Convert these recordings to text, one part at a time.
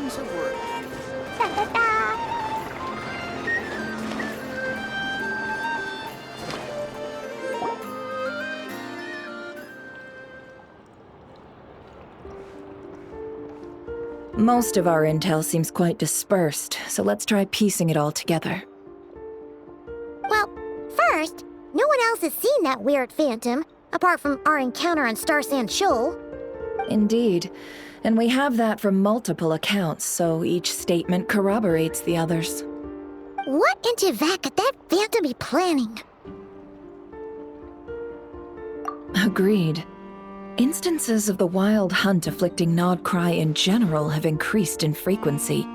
things have worked. Da da da! Most of our intel seems quite dispersed, so let's try piecing it all together. Well, first, no one else has seen that weird phantom, apart from our encounter on Star Sand Shoal. Indeed. And we have that from multiple accounts, so each statement corroborates the others. What in Tayvat could that phantom be planning? Agreed. Instances of the wild hunt afflicting Nod-Krai in general have increased in frequency,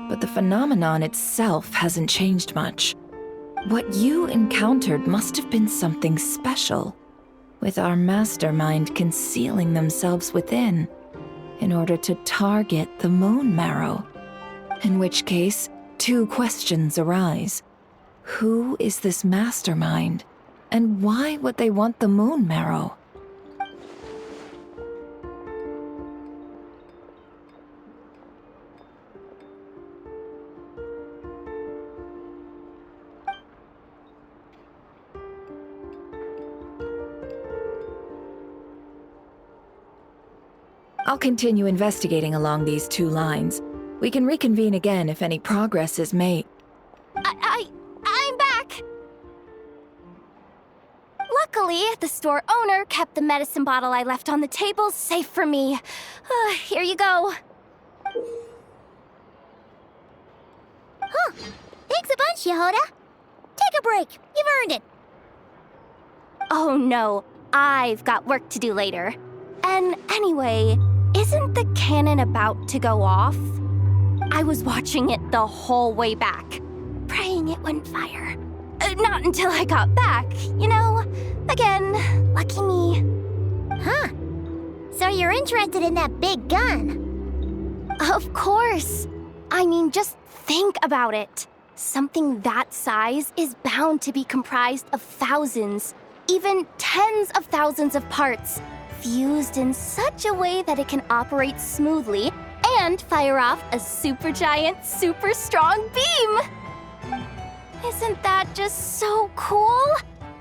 but the phenomenon itself hasn't changed much. What you encountered must have been something special, with our mastermind concealing themselves within, in order to target the moon marrow. In which case, two questions arise. Who is this mastermind, and why would they want the moon marrow? I'll continue investigating along these two lines. We can reconvene again if any progress is made. I'm back! Luckily, the store owner kept the medicine bottle I left on the table safe for me. Here you go. Huh. Thanks a bunch, Yehoda. Take a break. You've earned it. Oh no, I've got work to do later. And anyway, isn't the cannon about to go off? I was watching it the whole way back, praying it wouldn't fire. Not until I got back, you know? Again, lucky me. Huh. So you're interested in that big gun? Of course. I mean, just think about it. Something that size is bound to be comprised of thousands, even tens of thousands of parts, fused in such a way that it can operate smoothly and fire off a supergiant, super strong beam! Isn't that just so cool?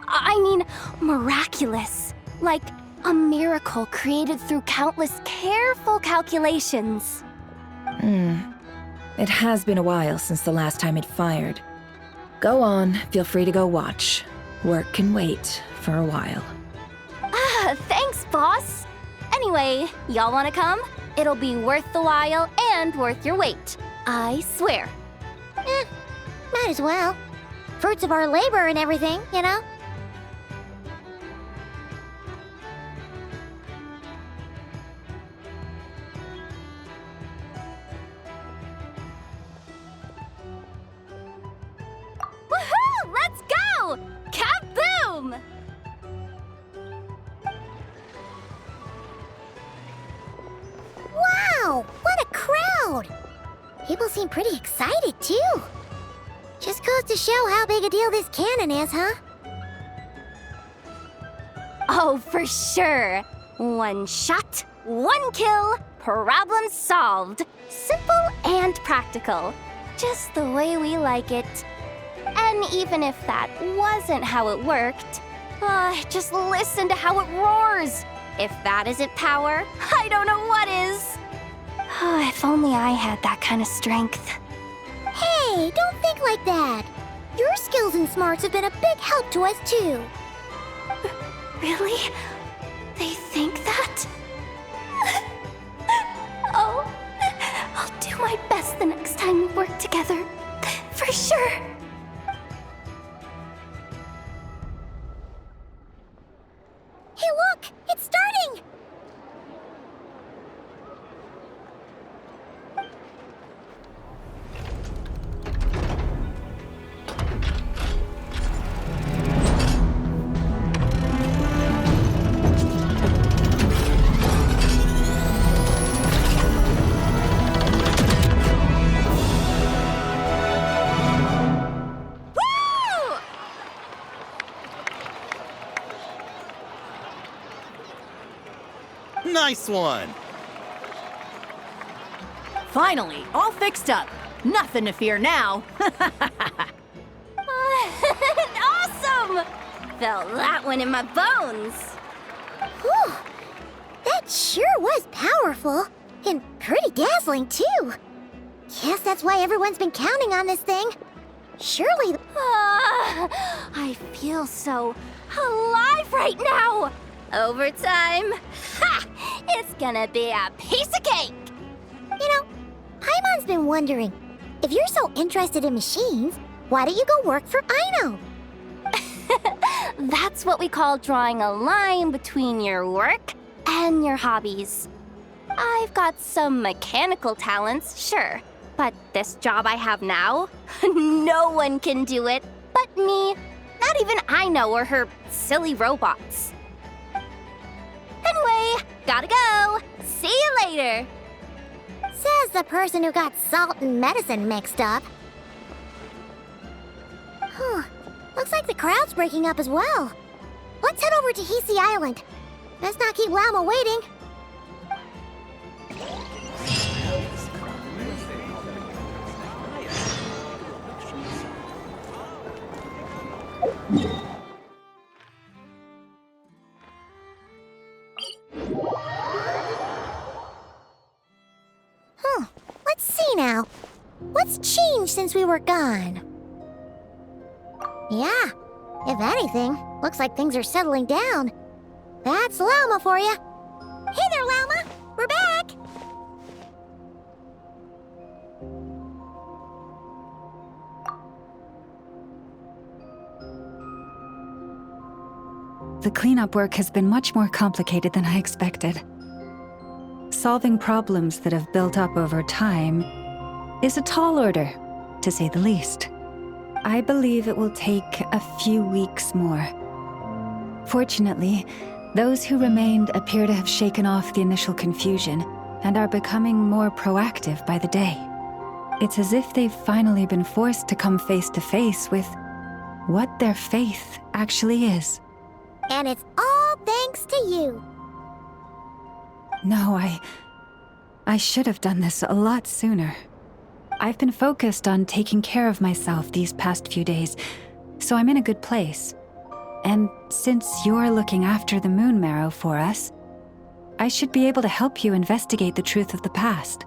I mean, miraculous. Like a miracle created through countless careful calculations. It has been a while since the last time it fired. Go on, feel free to go watch. Work can wait for a while. Thanks, boss. Anyway, y'all wanna come? It'll be worth the while and worth your wait. I swear. Might as well. Fruits of our labor and everything, you know? Woohoo! Let's go! Kaboom! Wow! What a crowd! People seem pretty excited, too. Just goes to show how big a deal this cannon is, huh? Oh, for sure. One shot, one kill, problem solved. Simple and practical. Just the way we like it. And even if that wasn't how it worked, just listen to how it roars. If that isn't power, I don't know what is. If only I had that kind of strength. Hey, don't think like that. Your skills and smarts have been a big help to us, too. Really? They think that? Oh, I'll do my best the next time we work together. For sure. Hey, look! It's starting! Nice one! Finally, all fixed up. Nothing to fear now. Awesome! Felt that one in my bones. Whew! That sure was powerful. And pretty dazzling, too. Guess that's why everyone's been counting on this thing. Surely... I feel so alive right now. Overtime. Ha! It's gonna be a piece of cake. You know, Paimon's been wondering, if you're so interested in machines, why don't you go work for Aino? That's what we call drawing a line between your work and your hobbies. I've got some mechanical talents, sure, but this job I have now, no one can do it but me. Not even Aino or her silly robots. Anyway, gotta go. See you later. Says the person who got salt and medicine mixed up. Huh. Looks like the crowd's breaking up as well. Let's head over to Hisi Island. Let's not keep Llama waiting. Let's see now. What's changed since we were gone? Yeah, if anything, looks like things are settling down. That's Llama for you. Hey there, Llama. We're back. The cleanup work has been much more complicated than I expected. Solving problems that have built up over time is a tall order, to say the least. I believe it will take a few weeks more. Fortunately, those who remained appear to have shaken off the initial confusion and are becoming more proactive by the day. It's as if they've finally been forced to come face to face with what their faith actually is. And it's all thanks to you. No, I should have done this a lot sooner. I've been focused on taking care of myself these past few days, so I'm in a good place. And since you're looking after the moon marrow for us, I should be able to help you investigate the truth of the past.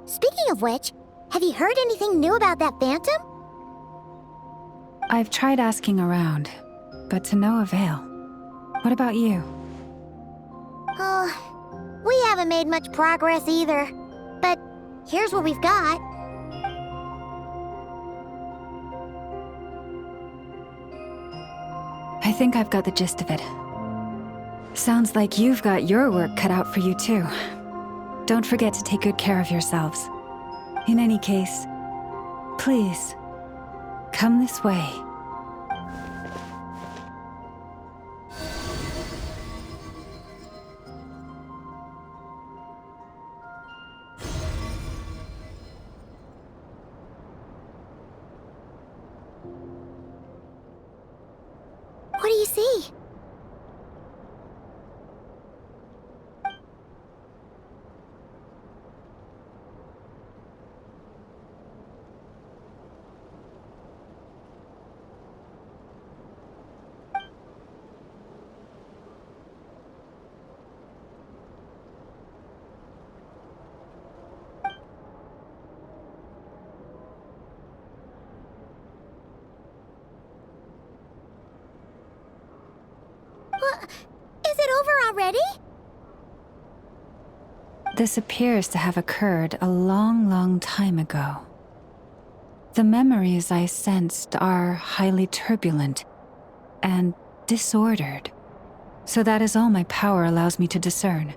Speaking of which, have you heard anything new about that phantom? I've tried asking around, but to no avail. What about you? We haven't made much progress either. But here's what we've got. I think I've got the gist of it. Sounds like you've got your work cut out for you too. Don't forget to take good care of yourselves. In any case, please, come this way. What do you see? Is it over already? This appears to have occurred a long, long time ago. The memories I sensed are highly turbulent and disordered, so that is all my power allows me to discern.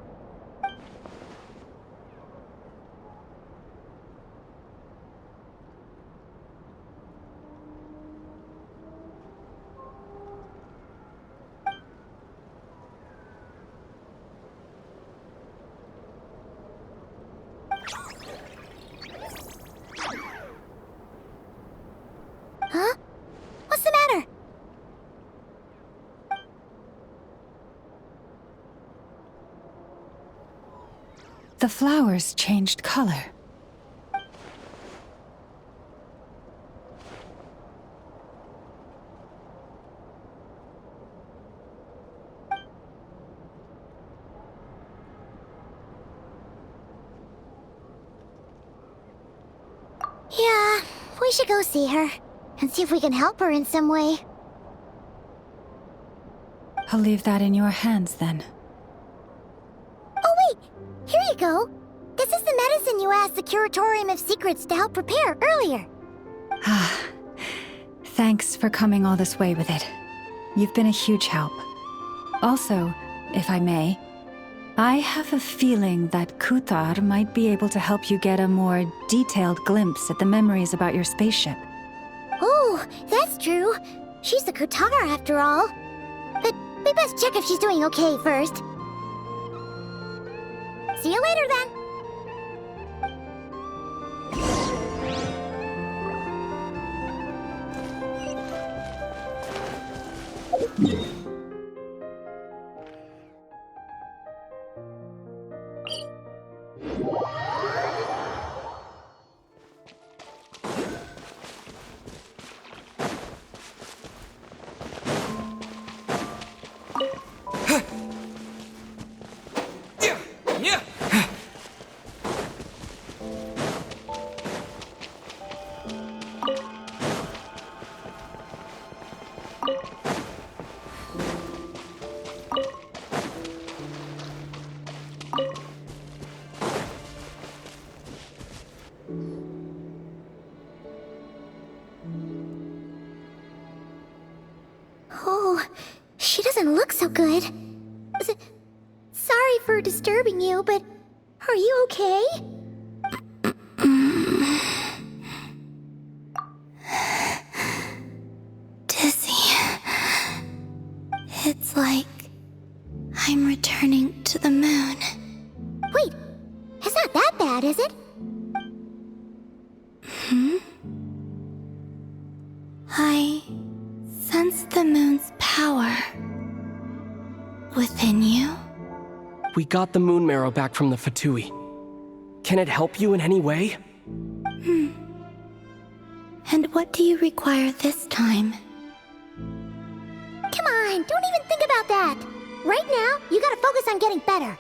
Huh? What's the matter? The flowers changed color. Yeah, we should go see her and see if we can help her in some way. I'll leave that in your hands then. Oh wait, here you go. This is the medicine you asked the Curatorium of Secrets to help prepare earlier. Ah, thanks for coming all this way with it. You've been a huge help. Also, if I may, I have a feeling that Kuthar might be able to help you get a more detailed glimpse at the memories about your spaceship. Oh, that's true. She's the Kutar after all. But we best check if she's doing okay first. See you later then. Oh, she doesn't look so good. Sorry for disturbing you, but are you okay? Dizzy. It's like I'm returning to the moon. Wait, it's not that bad, is it? I sense the moon's power within you. We got the moon marrow back from the Fatui. Can it help you in any way? And what do you require this time? Come on, don't even think about that. Right now, you gotta focus on getting better.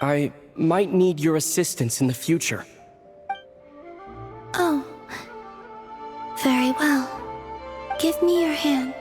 I might need your assistance in the future. Oh. Very well. Give me your hand.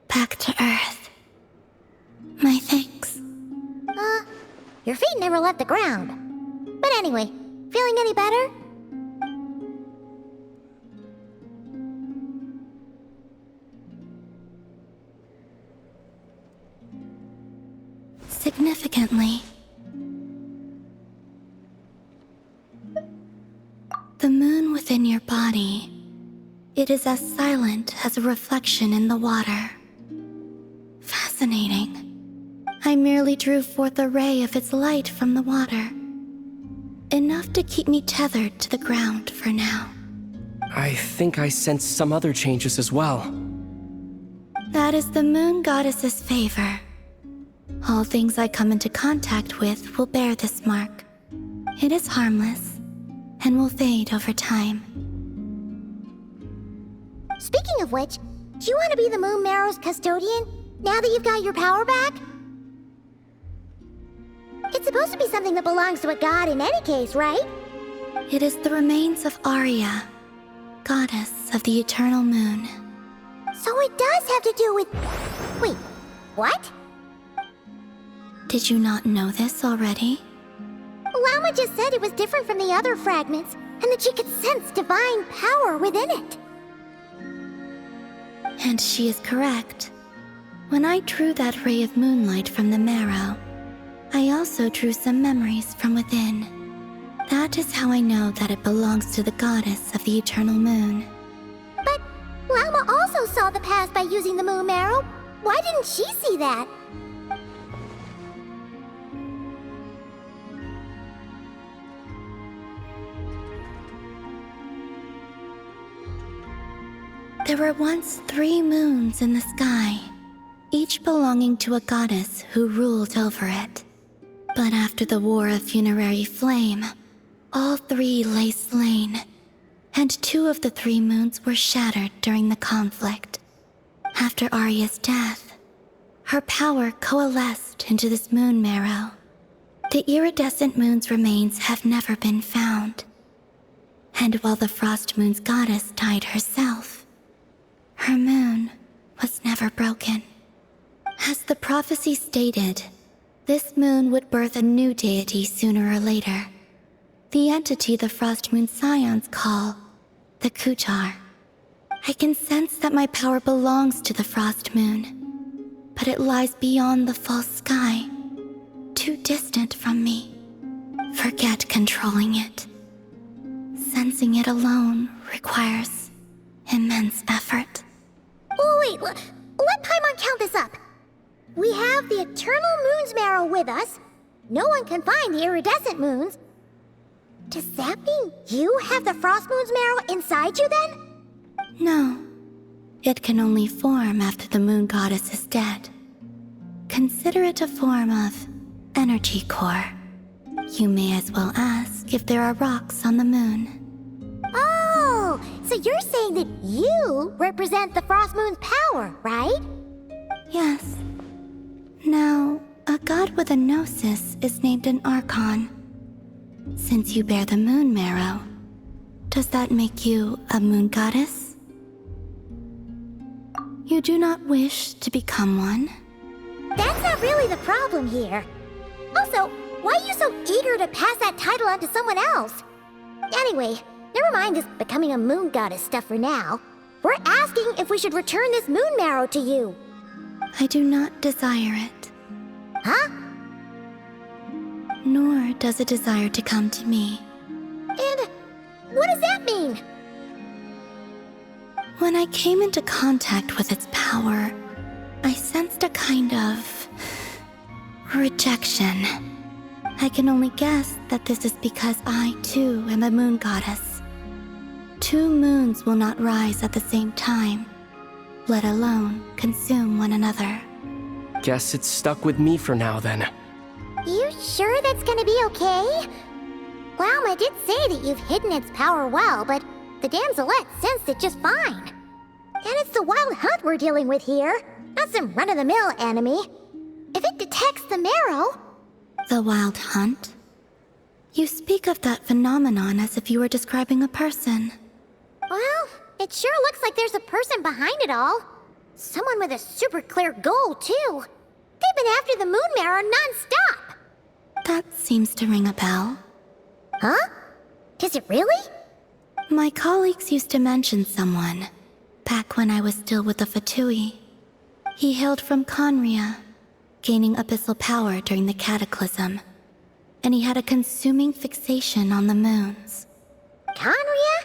Back to Earth. My thanks. Your feet never left the ground. But anyway, feeling any better? Significantly. The moon within your body, it is as silent as a reflection in the water. Fascinating. I merely drew forth a ray of its light from the water. Enough to keep me tethered to the ground for now. I think I sense some other changes as well. That is the moon goddess's favor. All things I come into contact with will bear this mark. It is harmless, and will fade over time. Speaking of which, do you want to be the Moon Marrow's custodian, now that you've got your power back? It's supposed to be something that belongs to a god in any case, right? It is the remains of Arya, goddess of the eternal moon. So it does have to do with... Wait, what? Did you not know this already? Lama just said it was different from the other fragments, and that she could sense divine power within it. And she is correct. When I drew that ray of moonlight from the marrow, I also drew some memories from within. That is how I know that it belongs to the goddess of the eternal moon. But Llama also saw the past by using the moon marrow. Why didn't she see that? There were once 3 moons in the sky, each belonging to a goddess who ruled over it. But after the War of Funerary Flame, all 3 lay slain, and 2 of the 3 moons were shattered during the conflict. After Arya's death, her power coalesced into this moon marrow. The iridescent moon's remains have never been found. And while the Frost Moon's goddess died herself, her moon was never broken. As the prophecy stated, this moon would birth a new deity sooner or later. The entity the Frost Moon Scions call the Kutar. I can sense that my power belongs to the Frost Moon, but it lies beyond the false sky, too distant from me. Forget controlling it. Sensing it alone requires immense effort. Oh, wait, let Paimon count this up. We have the Eternal Moon's marrow with us. No one can find the iridescent moons. Does that mean you have the Frost Moon's marrow inside you then? No. It can only form after the moon goddess is dead. Consider it a form of energy core. You may as well ask if there are rocks on the moon. Oh, so you're saying that you represent the Frost Moon's power, right? Yes. Now, a god with a gnosis is named an Archon. Since you bear the moon marrow, does that make you a moon goddess? You do not wish to become one? That's not really the problem here. Also, why are you so eager to pass that title on to someone else? Anyway, never mind this becoming a moon goddess stuff for now. We're asking if we should return this moon marrow to you. I do not desire it. Huh? Nor does it desire to come to me. And what does that mean? When I came into contact with its power, I sensed a kind of rejection. I can only guess that this is because I, too, am a moon goddess. 2 moons will not rise at the same time, let alone consume one another. Guess it's stuck with me for now then. You sure that's gonna be okay? Llama did say that you've hidden its power well, but the damselette sensed it just fine. And it's the wild hunt we're dealing with here, not some run-of-the-mill enemy. If it detects the marrow... The wild hunt? You speak of that phenomenon as if you were describing a person. Well, it sure looks like there's a person behind it all. Someone with a super clear goal, too. They've been after the moon marrow non-stop. That seems to ring a bell. Huh? Does it really? My colleagues used to mention someone, back when I was still with the Fatui. He hailed from Conria, gaining abyssal power during the cataclysm, and he had a consuming fixation on the moons. Conria?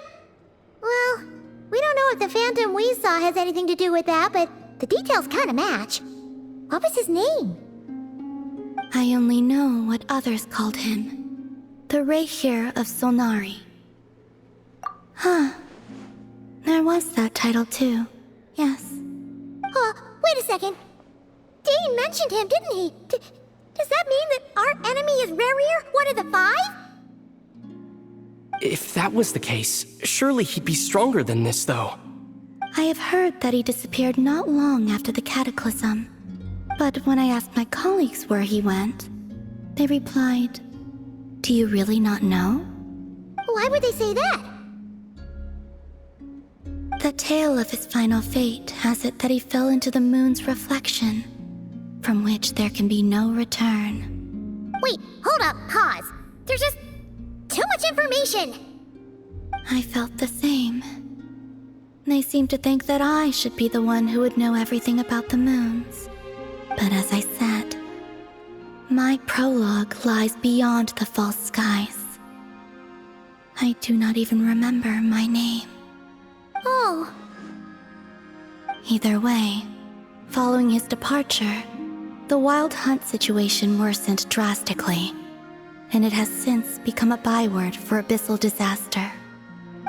Well, we don't know if the phantom we saw has anything to do with that, but the details kind of match. What was his name? I only know what others called him. The Rehir of Solnari. Huh. There was that title too. Yes. Wait a second. Dane mentioned him, didn't he? Does that mean that our enemy is Rerir, one of the 5? If that was the case, surely he'd be stronger than this, though. I have heard that he disappeared not long after the cataclysm. But when I asked my colleagues where he went, they replied, "Do you really not know?" Why would they say that? The tale of his final fate has it that he fell into the moon's reflection, from which there can be no return. Wait, hold up, pause. There's just too much information. I felt the same. They seem to think that I should be the one who would know everything about the moons. But as I said, my prologue lies beyond the false skies. I do not even remember my name. Oh. Either way, following his departure, the wild hunt situation worsened drastically, and it has since become a byword for abyssal disaster.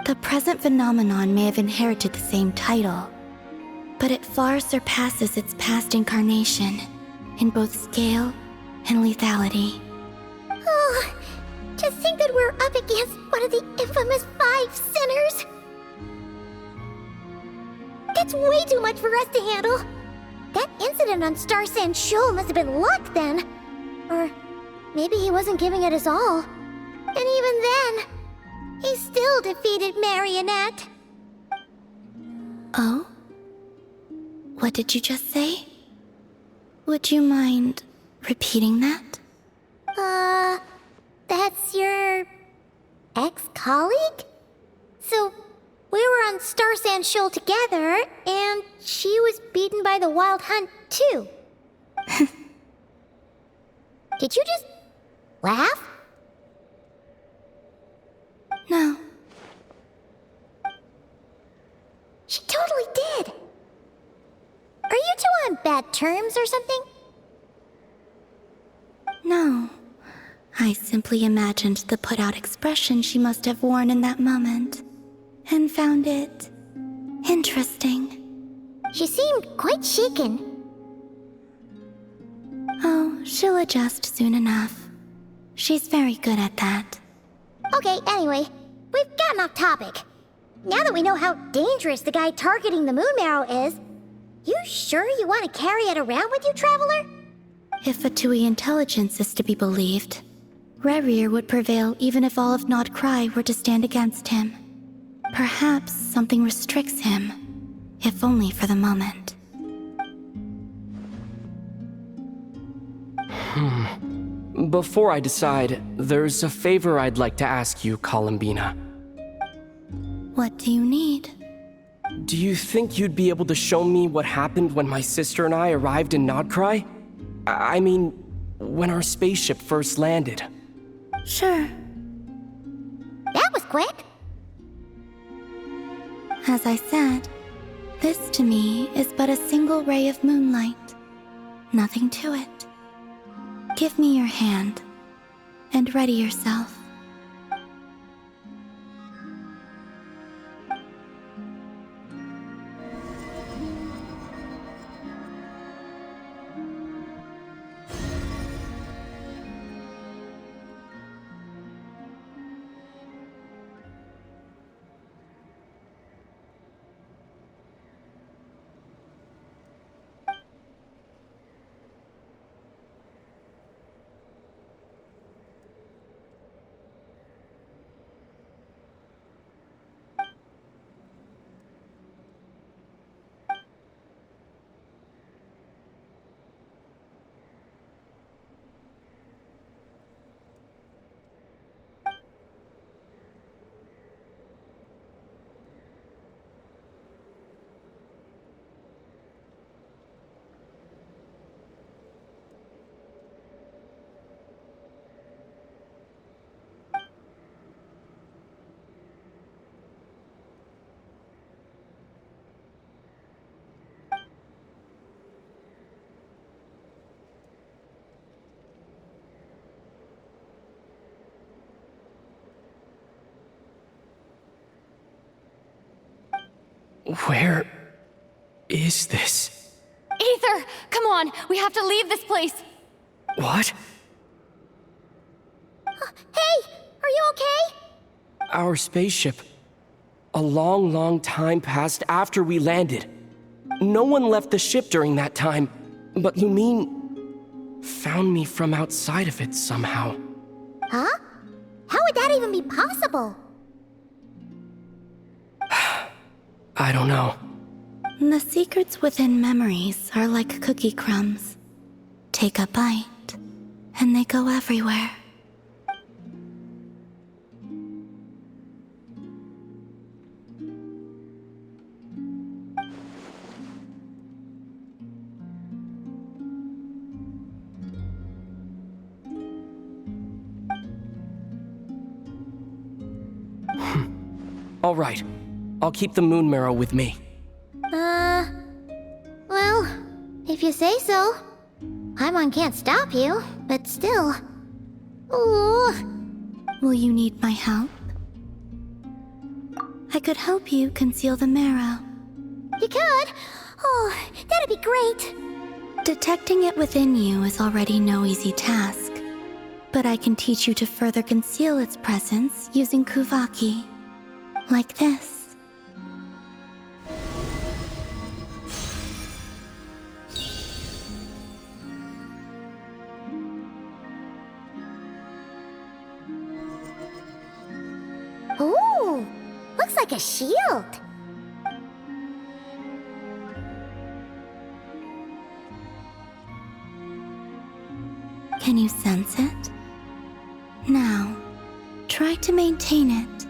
The present phenomenon may have inherited the same title, but it far surpasses its past incarnation in both scale and lethality. Oh, to think that we're up against one of the infamous 5 sinners! That's way too much for us to handle! That incident on Star Sand Shoal must have been luck then! Or maybe he wasn't giving it his all. And even then, he still defeated Marionette. Oh? What did you just say? Would you mind repeating that? That's your ex-colleague? So, we were on Star Sand Shoal together, and she was beaten by the Wild Hunt, too. Did you just laugh? No. She totally did. Are you two on bad terms or something? No. I simply imagined the put-out expression she must have worn in that moment, and found it interesting. She seemed quite shaken. Oh, she'll adjust soon enough. She's very good at that. Okay, anyway, we've gotten off topic. Now that we know how dangerous the guy targeting the Moon Marrow is, you sure you want to carry it around with you, Traveler? If Fatui intelligence is to be believed, Rerir would prevail even if all of Nod-Krai were to stand against him. Perhaps something restricts him, if only for the moment. Before I decide, there's a favor I'd like to ask you, Columbina. What do you need? Do you think you'd be able to show me what happened when my sister and I arrived in Nod-Krai? I mean, when our spaceship first landed. Sure. That was quick. As I said, this to me is but a single ray of moonlight. Nothing to it. Give me your hand, and ready yourself. Where is this? Aether, come on, we have to leave this place. What? Hey, are you okay? Our spaceship. A long, long time passed after we landed. No one left the ship during that time, but Lumine found me from outside of it somehow. Huh? How would that even be possible? I don't know. The secrets within memories are like cookie crumbs. Take a bite, and they go everywhere. All right. I'll keep the moon marrow with me. Well, if you say so. Paimon can't stop you, but still. Ooh. Will you need my help? I could help you conceal the marrow. You could? Oh, that'd be great. Detecting it within you is already no easy task. But I can teach you to further conceal its presence using Kuvaki. Like this. Ooh, looks like a shield. Can you sense it? Now, try to maintain it.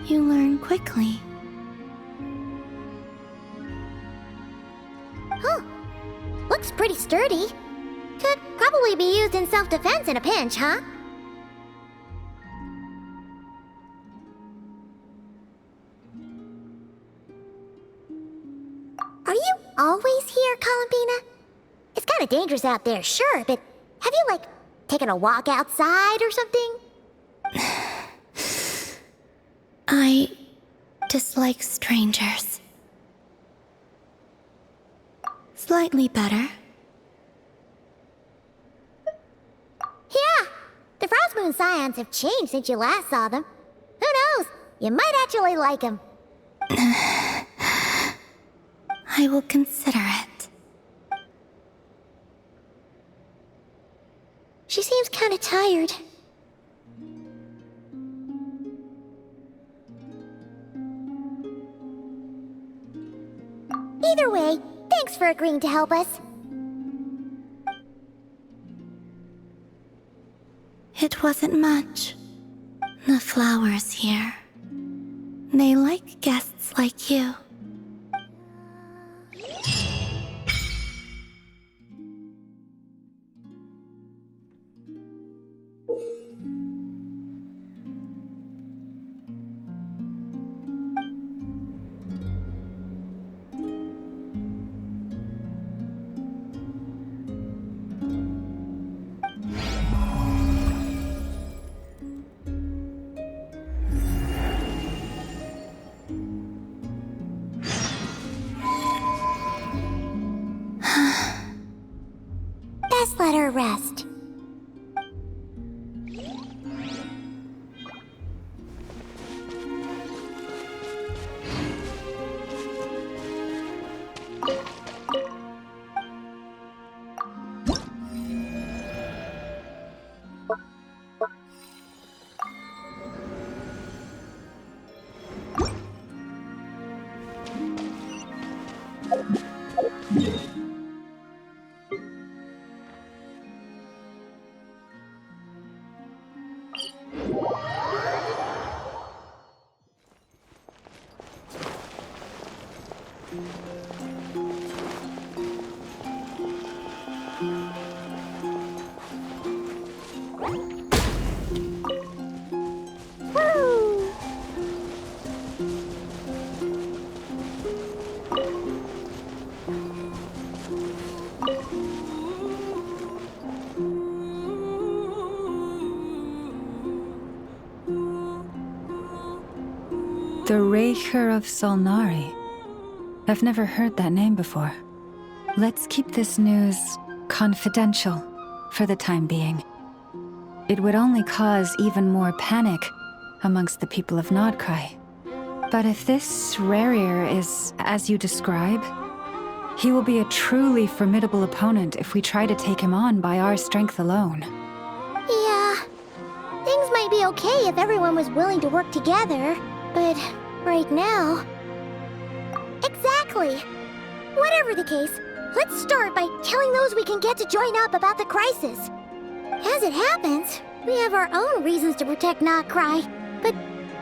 You learn quickly. Huh. Looks pretty sturdy. Could probably be used in self-defense in a pinch, huh? Are you always here, Columbina? It's kind of dangerous out there, sure, but have you, like, taken a walk outside or something? I dislike strangers. Slightly better. Yeah, the Frost Moon Scions have changed since you last saw them. Who knows? You might actually like them. I will consider it. She seems kind of tired. Either way, thanks for agreeing to help us. It wasn't much. The flowers here. They like guests like you. Best let her rest. The Raker of Solnari. I've never heard that name before. Let's keep this news confidential for the time being. It would only cause even more panic amongst the people of Nod-Krai. But if this Rarir is as you describe, he will be a truly formidable opponent if we try to take him on by our strength alone. Yeah, things might be okay if everyone was willing to work together, but right now... Exactly! Whatever the case, let's start by telling those we can get to join up about the crisis. As it happens, we have our own reasons to protect Nod-Krai, but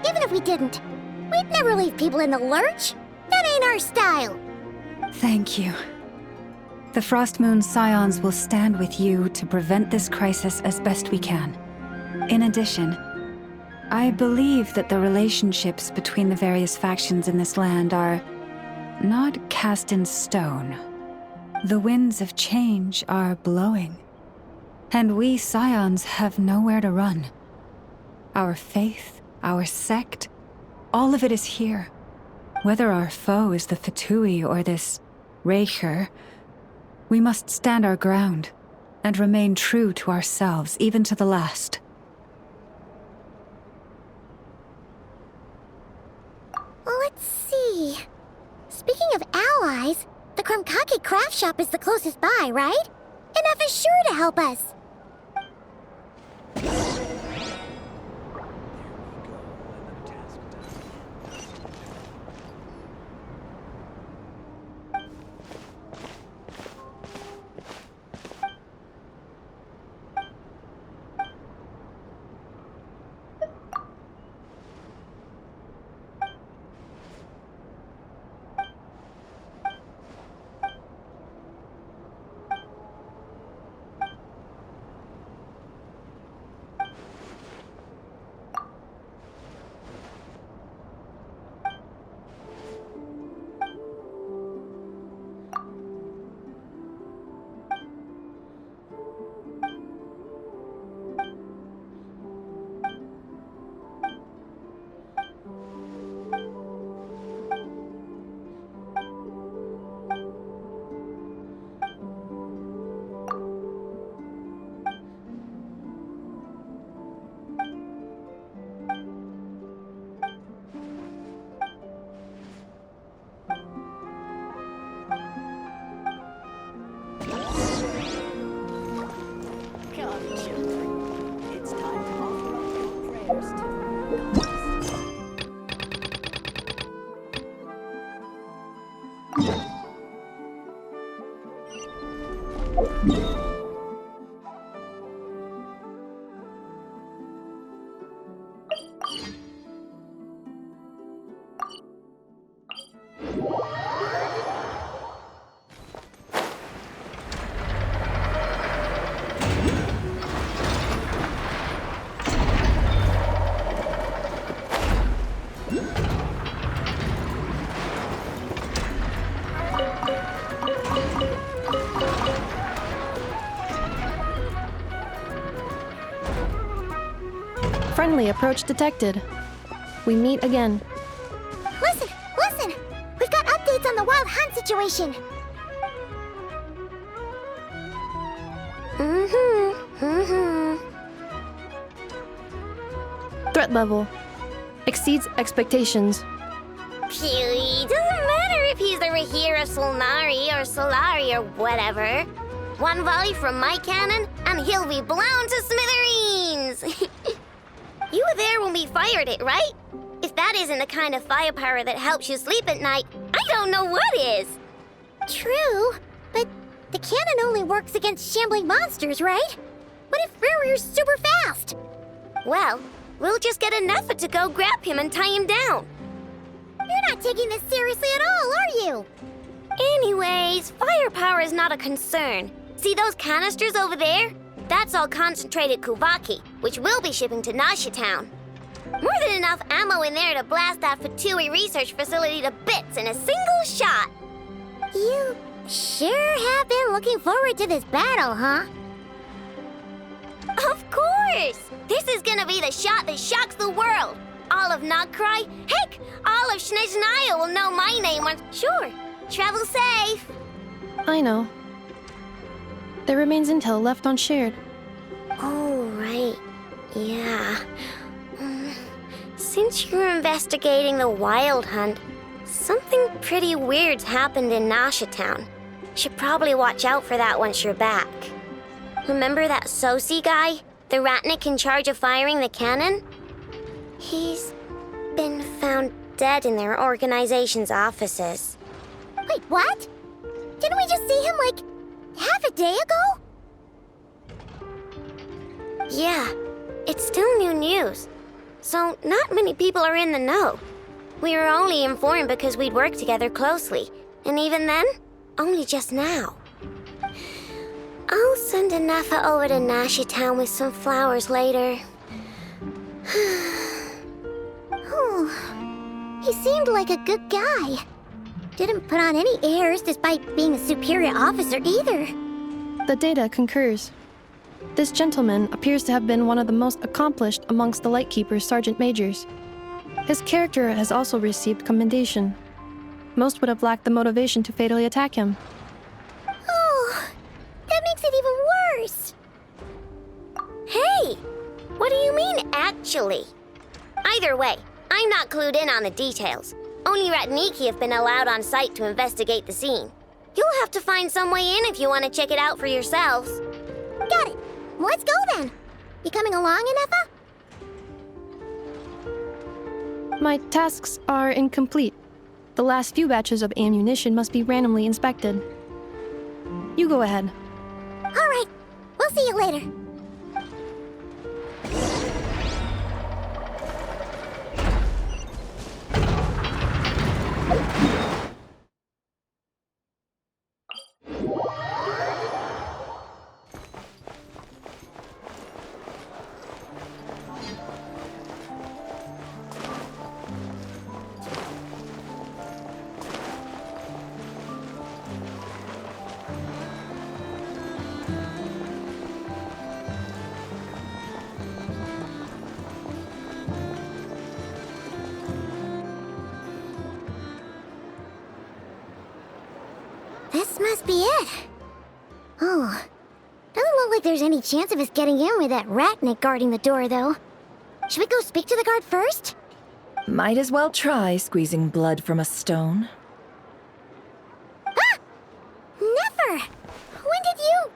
even if we didn't, we'd never leave people in the lurch. That ain't our style. Thank you. The Frost Moon Scions will stand with you to prevent this crisis as best we can. In addition, I believe that the relationships between the various factions in this land are not cast in stone. The winds of change are blowing, and we Scions have nowhere to run. Our faith, our sect, all of it is here. Whether our foe is the Fatui or this Reicher, we must stand our ground and remain true to ourselves, even to the last. Let's see. Speaking of allies, the Krumkake craft shop is the closest by, right? Enough is sure to help us. Friendly approach detected. We meet again. Listen! We've got updates on the wild hunt situation. Threat level exceeds expectations. Phew, doesn't matter if he's the Rahira Solnari or Solari or whatever. One volley from my cannon, and he'll be blown to smithereens! You were there when we fired it, right? If that isn't the kind of firepower that helps you sleep at night, I don't know what is! True, but the cannon only works against shambling monsters, right? What if Farir's super fast? Well, we'll just get enough to go grab him and tie him down. You're not taking this seriously at all, are you? Anyways, firepower is not a concern. See those canisters over there? That's all concentrated Kuvaki, which we'll be shipping to Nasha Town. More than enough ammo in there to blast that Fatui research facility to bits in a single shot. You sure have been looking forward to this battle, huh? Of course! This is gonna be the shot that shocks the world. All of Nod-Krai, heck, all of Snezhnaya will know my name once. Sure, travel safe. I know. There remains intel left unshared. Oh, right. Yeah. Since you're investigating the wild hunt, something pretty weird's happened in Nasha Town. Should probably watch out for that once you're back. Remember that Sosi guy? The Ratnik in charge of firing the cannon? He's been found dead in their organization's offices. Wait, what? Didn't we just see him, like, half a day ago? Yeah, it's still new news. So not many people are in the know. We were only informed because we'd worked together closely. And even then, only just now. I'll send Anafa over to Nashi Town with some flowers later. He seemed like a good guy. Didn't put on any airs despite being a superior officer either. The data concurs. This gentleman appears to have been one of the most accomplished amongst the Lightkeeper's sergeant majors. His character has also received commendation. Most would have lacked the motivation to fatally attack him. Oh, that makes it even worse. Hey, what do you mean, actually? Either way, I'm not clued in on the details. Only Ratniki have been allowed on site to investigate the scene. You'll have to find some way in if you want to check it out for yourselves. Got it. Let's go then. You coming along, Anefa? My tasks are incomplete. The last few batches of ammunition must be randomly inspected. You go ahead. All right. We'll see you later. This must be it. Oh, doesn't look like there's any chance of us getting in with that Ratnik guarding the door, though. Should we go speak to the guard first? Might as well try squeezing blood from a stone. Ah! Never! When did you...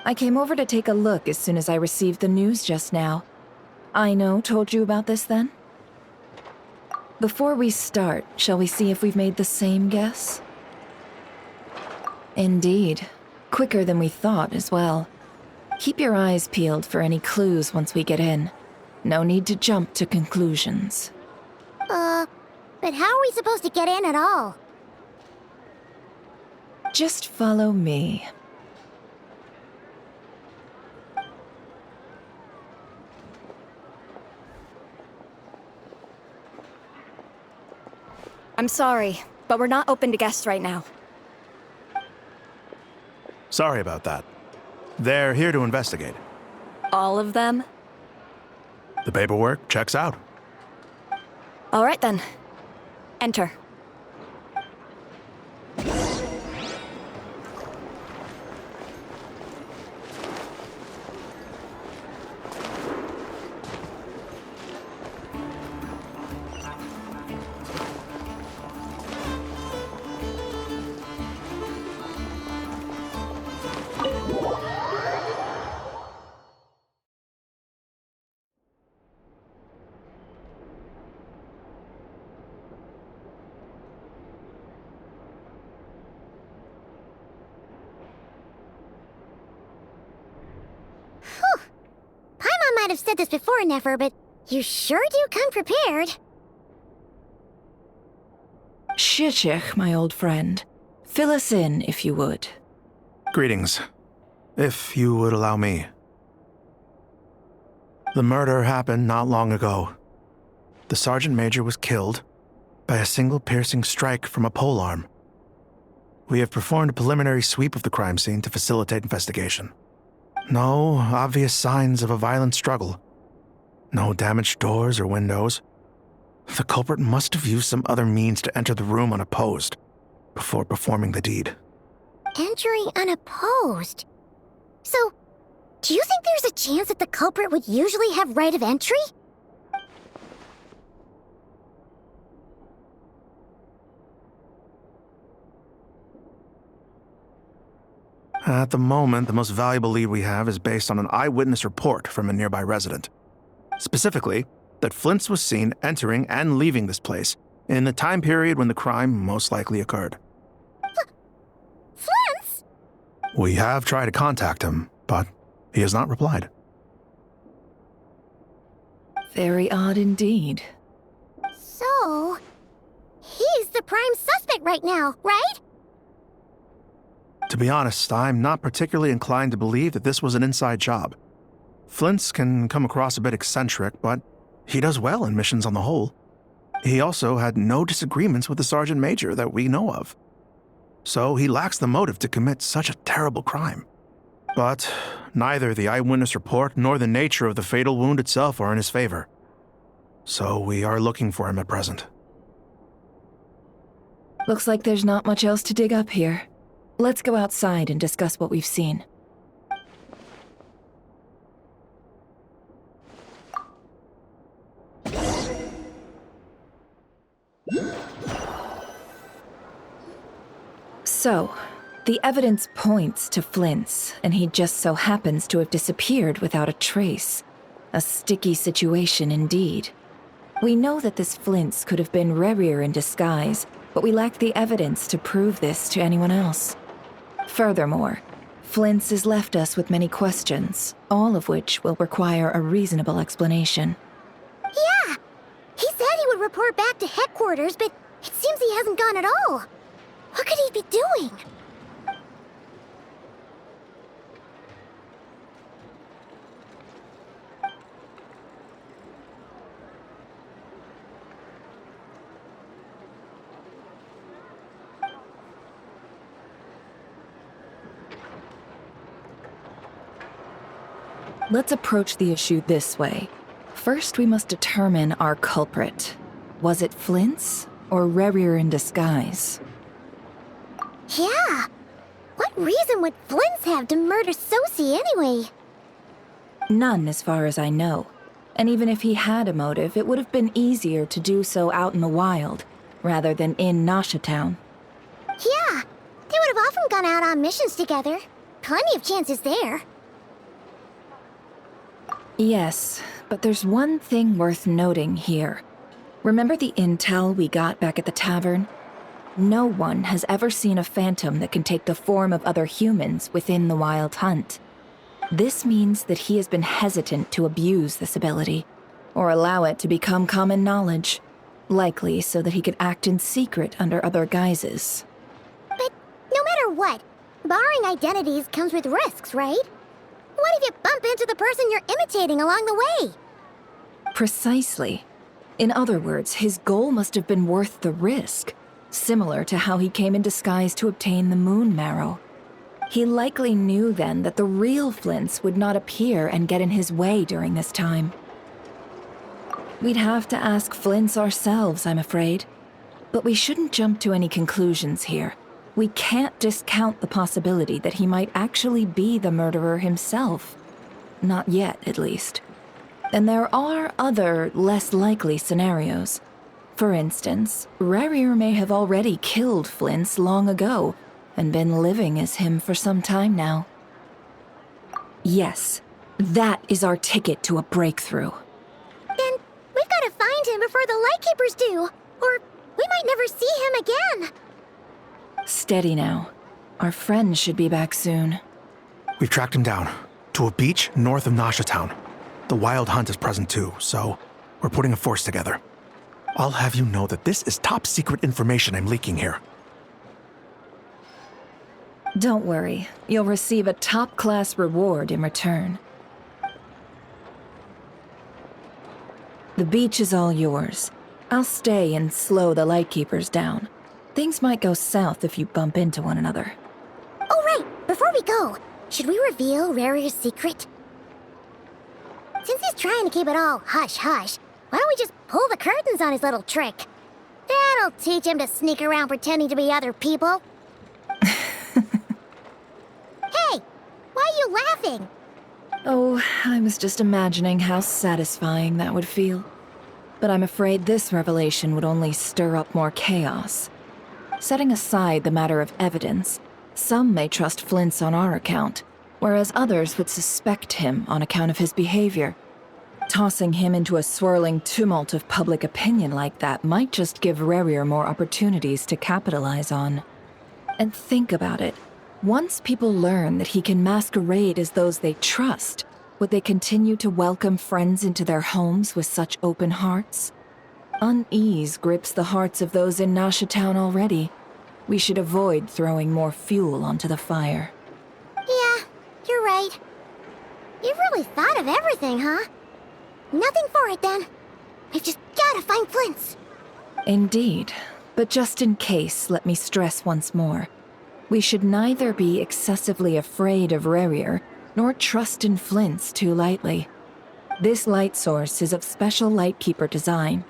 I came over to take a look as soon as I received the news just now. Aino told you about this then? Before we start, shall we see if we've made the same guess? Indeed. Quicker than we thought as well. Keep your eyes peeled for any clues once we get in. No need to jump to conclusions. But how are we supposed to get in at all? Just follow me. I'm sorry, but we're not open to guests right now. Sorry about that. They're here to investigate. All of them? The paperwork checks out. All right then. Enter. Paimon might have said this before, Nefer, but you sure do come prepared. Shishich, my old friend. Fill us in, if you would. Greetings. If you would allow me. The murder happened not long ago. The Sergeant Major was killed by a single piercing strike from a polearm. We have performed a preliminary sweep of the crime scene to facilitate investigation. No obvious signs of a violent struggle. No damaged doors or windows. The culprit must have used some other means to enter the room unopposed before performing the deed. Entering unopposed? So, do you think there's a chance that the culprit would usually have right of entry? At the moment, the most valuable lead we have is based on an eyewitness report from a nearby resident. Specifically, that Flint's was seen entering and leaving this place in the time period when the crime most likely occurred. Flint's? We have tried to contact him, but he has not replied. Very odd indeed. So, he's the prime suspect right now, right? To be honest, I'm not particularly inclined to believe that this was an inside job. Flint's can come across a bit eccentric, but He does well in missions on the whole. He also had no disagreements with the Sergeant Major that we know of. So he lacks the motive to commit such a terrible crime. But neither the eyewitness report nor the nature of the fatal wound itself are in his favor. So we are looking for him at present. Looks like there's not much else to dig up here. Let's go outside and discuss what we've seen. So, the evidence points to Flint's, and he just so happens to have disappeared without a trace. A sticky situation indeed. We know that this Flint's could have been Rerir in disguise, but we lack the evidence to prove this to anyone else. Furthermore, Flint's has left us with many questions, all of which will require a reasonable explanation. Yeah! He said he would report back to headquarters, but it seems he hasn't gone at all. What could he be doing? Let's approach the issue this way. First, we must determine our culprit. Was it Flint's or Rerir in disguise? Yeah! What reason would Flint's have to murder Sosie anyway? None, as far as I know. And even if he had a motive, it would have been easier to do so out in the wild, rather than in Nasha Town. Yeah! They would have often gone out on missions together. Plenty of chances there. Yes, but there's one thing worth noting here. Remember the intel we got back at the tavern? No one has ever seen a phantom that can take the form of other humans within the Wild Hunt. This means that he has been hesitant to abuse this ability, or allow it to become common knowledge, likely so that he could act in secret under other guises. But no matter what, barring identities comes with risks, right? What if you bump into the person you're imitating along the way? Precisely. In other words, his goal must have been worth the risk, similar to how he came in disguise to obtain the moon marrow. He likely knew then that the real Flint's would not appear and get in his way during this time. We'd have to ask Flint's ourselves, I'm afraid. But we shouldn't jump to any conclusions here. We can't discount the possibility that he might actually be the murderer himself. Not yet, at least. And there are other, less likely scenarios. For instance, Rerir may have already killed Flint's long ago, and been living as him for some time now. Yes, that is our ticket to a breakthrough. Then we've got to find him before the Lightkeepers do, or we might never see him again. Steady now. Our friend should be back soon. We've tracked him down to a beach north of Nasha Town. The Wild Hunt is present too, so we're putting a force together. I'll have you know that this is top secret information I'm leaking here. Don't worry, you'll receive a top-class reward in return. The beach is all yours. I'll stay and slow the Lightkeepers down. Things might go south if you bump into one another. Oh right, before we go, should we reveal Rerir's secret? Since he's trying to keep it all hush-hush, why don't we just pull the curtains on his little trick? That'll teach him to sneak around pretending to be other people. Hey, why are you laughing? Oh, I was just imagining how satisfying that would feel. But I'm afraid this revelation would only stir up more chaos. Setting aside the matter of evidence, some may trust Flint's on our account, whereas others would suspect him on account of his behavior. Tossing him into a swirling tumult of public opinion like that might just give Rerir more opportunities to capitalize on. And think about it. Once people learn that he can masquerade as those they trust, would they continue to welcome friends into their homes with such open hearts? Unease grips the hearts of those in Nasha Town already. We should avoid throwing more fuel onto the fire. Yeah, you're right. You've really thought of everything, huh? Nothing for it then. We've just gotta find Flints. Indeed. But just in case, let me stress once more. We should neither be excessively afraid of Rerir, nor trust in Flints too lightly. This light source is of special Lightkeeper design.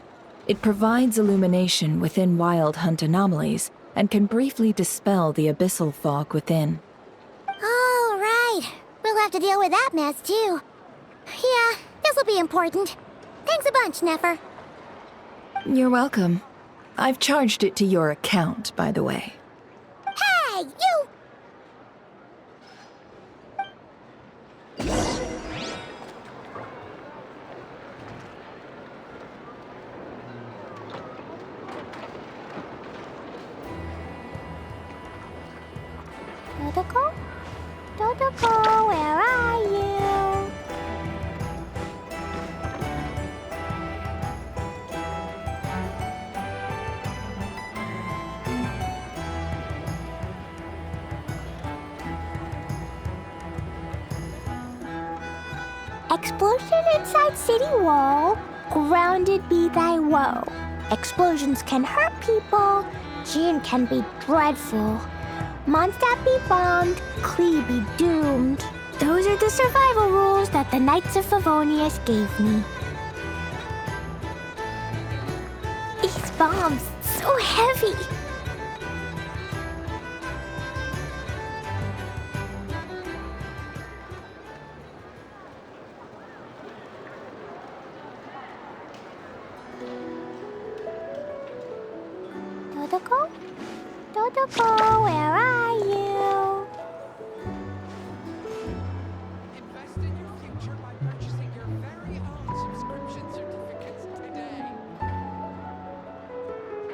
It provides illumination within Wild Hunt anomalies, and can briefly dispel the abyssal fog within. All right. We'll have to deal with that mess, too. Yeah, this'll be important. Thanks a bunch, Nefer. You're welcome. I've charged it to your account, by the way. Hey, you! Dodoko? Dodoko, where are you? Explosion inside city wall, grounded be thy woe. Explosions can hurt people, Jinn can be dreadful. Mondstadt be bombed, Klee be doomed. Those are the survival rules that the Knights of Favonius gave me. These bombs, so heavy. Dodoko? Dodoko, where